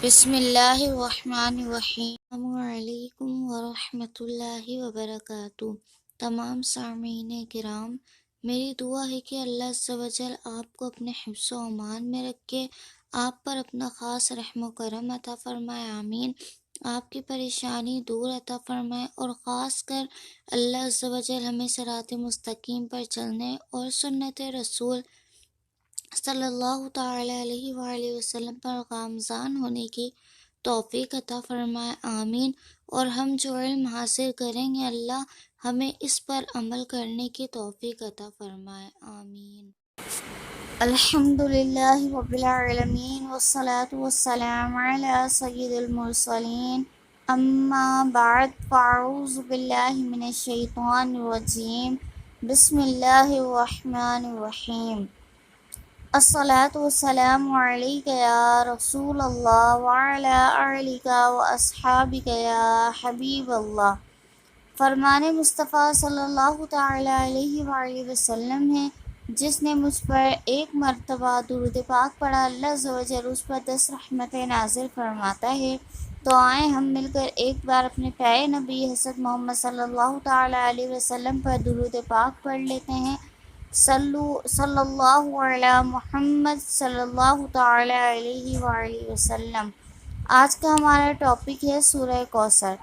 بسم اللہ الرحمن الرحیم۔ السلام علیکم ورحمۃ اللہ وبرکاتہ۔ تمام سامعین کرام، میری دعا ہے کہ اللہ عز و جل آپ کو اپنے حفظ و امان میں رکھے، آپ پر اپنا خاص رحم و کرم عطا فرمائے، آمین۔ آپ کی پریشانی دور عطا فرمائے، اور خاص کر اللہ عز و جل ہمیں صراط مستقیم پر چلنے اور سنت رسول صلی اللہ تعالی علیہ وآلہ وسلم پر گامزن ہونے کی توفیق عطا فرمائے، آمین۔ اور ہم جو علم حاصل کریں گے، اللہ ہمیں اس پر عمل کرنے کی توفیق عطا فرمائے، آمین۔ الحمد للہ رب العالمین، والصلاة والسلام علی سید المرسلین، اما بعد، فاعوذ باللہ من الشیطان الرجیم، بسم اللہ الرحمن الرحیم۔ الصلاة والسلام علیک یا رسول اللہ وعلی آلک واصحابک یا حبیب اللہ۔ فرمان مصطفیٰ صلی اللہ تعالی علیہ وآلہ وسلم ہے، جس نے مجھ پر ایک مرتبہ درود پاک پڑھا، اللہ عز و جل اس پر 10 رحمتیں نازل فرماتا ہے۔ تو آئیں ہم مل کر ایک بار اپنے پیارے نبی حضرت محمد صلی اللہ تعالی علیہ وسلم پر درود پاک پڑھ لیتے ہیں۔ صلی اللہ علی محمد صلی اللہ تعالی علیہ وآلہ وسلم۔ آج کا ہمارا ٹاپک ہے سورہ کوثر۔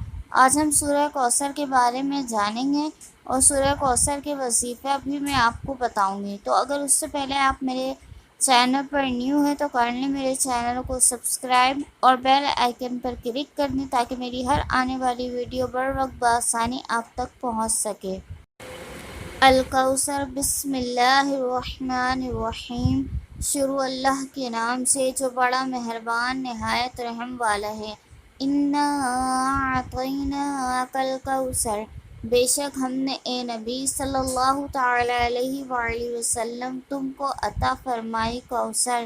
آج ہم سورہ کوثر کے بارے میں جانیں گے، اور سورہ کوثر کے وظیفہ بھی میں آپ کو بتاؤں گی۔ تو اگر اس سے پہلے آپ میرے چینل پر نیو ہیں تو کر لیں میرے چینل کو سبسکرائب، اور بیل آئیکن پر کلک کر دیں تاکہ میری ہر آنے والی ویڈیو بر وقت بآسانی آپ تک پہنچ سکے۔ الکوثر، بسم اللہ الرحمن الرحیم۔ شروع اللہ کے نام سے جو بڑا مہربان نہایت رحم والا ہے۔ انا اعطیناک الکوثر، بے شک ہم نے اے نبی صلی اللہ تعالی علیہ وآلہ وسلم تم کو عطا فرمائی کوثر۔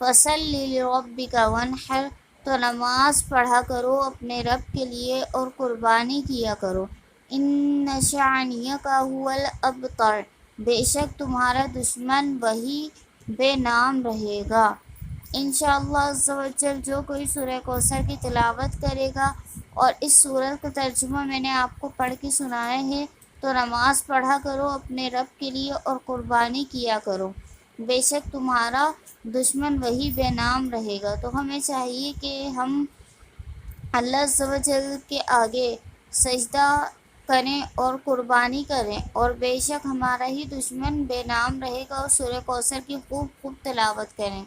فصلی لربک وانحر، تو نماز پڑھا کرو اپنے رب کے لیے اور قربانی کیا کرو۔ ان شانئک ھو الابتر، بے شک تمہارا دشمن وہی بے نام رہے گا۔ انشاءاللہ عز و جل جو کوئی سورہ کوثر کی تلاوت کرے گا، اور اس سورت کا ترجمہ میں نے آپ کو پڑھ کے سنایا ہے، تو نماز پڑھا کرو اپنے رب کے لیے اور قربانی کیا کرو، بے شک تمہارا دشمن وہی بے نام رہے گا۔ تو ہمیں چاہیے کہ ہم اللہ عز و جل کے آگے سجدہ کریں اور قربانی کریں، اور بے شک ہمارا ہی دشمن بے نام رہے گا، اور سورہ کوثر کی خوب خوب تلاوت کریں۔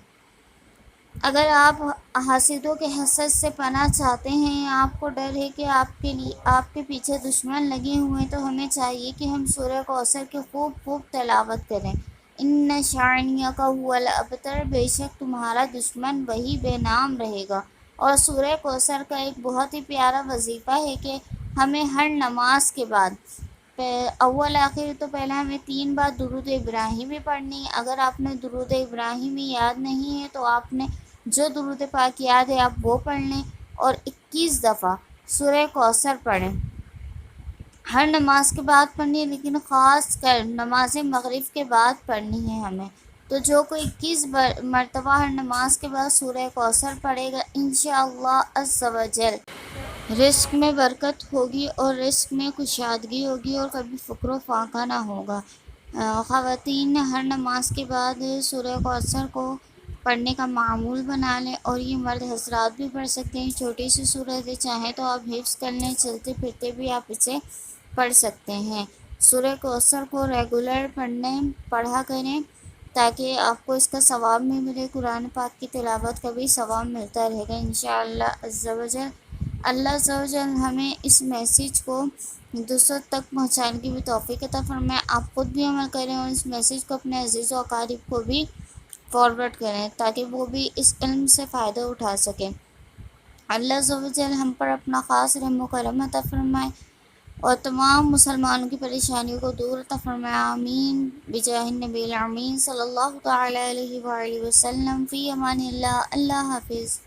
اگر آپ حاسدوں کے حسد سے پناہ چاہتے ہیں، آپ کو ڈر ہے کہ آپ کے پیچھے دشمن لگے ہوئے ہیں، تو ہمیں چاہیے کہ ہم سورہ کوثر کی خوب خوب تلاوت کریں۔ ان شانئک ھو الابتر، بے شک تمہارا دشمن وہی بے نام رہے گا۔ اور سورہ کوثر کا ایک بہت ہی پیارا وظیفہ ہے کہ ہمیں ہر نماز کے بعد اول آخر تو پہلے ہمیں 3 بار درود ابراہیمی پڑھنی ہے۔ اگر آپ نے درود ابراہیمی یاد نہیں ہے تو آپ نے جو درود پاک یاد ہے آپ وہ پڑھ لیں، اور 21 دفعہ سورہ کوثر پڑھیں۔ ہر نماز کے بعد پڑھنی ہے، لیکن خاص کر نماز مغرب کے بعد پڑھنی ہے ہمیں۔ تو جو کوئی 21 مرتبہ ہر نماز کے بعد سورہ کوثر پڑھے گا، انشاءاللہ عز و جل رزق میں برکت ہوگی، اور رزق میں کشادگی ہوگی، اور کبھی فقر و فاقہ نہ ہوگا۔ خواتین ہر نماز کے بعد سورہ کوثر کو پڑھنے کا معمول بنا لیں، اور یہ مرد حضرات بھی پڑھ سکتے ہیں۔ چھوٹی سی سورت ہے، چاہیں تو آپ حفظ کر لیں، چلتے پھرتے بھی آپ اسے پڑھ سکتے ہیں۔ سورہ کوثر کو ریگولر پڑھا کریں تاکہ آپ کو اس کا ثواب بھی ملے، قرآن پاک کی تلاوت کا بھی ثواب ملتا رہے گا انشاءاللہ عز و جل۔ اللہ عز و جل ہمیں اس میسیج کو دوسروں تک پہنچانے کی بھی توفیق عطا فرمائے۔ آپ خود بھی عمل کریں، اور اس میسیج کو اپنے عزیز و اقارب کو بھی فارورڈ کریں تاکہ وہ بھی اس علم سے فائدہ اٹھا سکیں۔ اللہ عز و جل ہم پر اپنا خاص رحم و کرم عطا فرمائے، اور تمام مسلمانوں کی پریشانیوں کو دور عطا فرمائے، آمین، بجاہ النبی الامین صلی اللہ تعالی علیہ وآلہ وسلم۔ فی امان اللہ، اللہ حافظ۔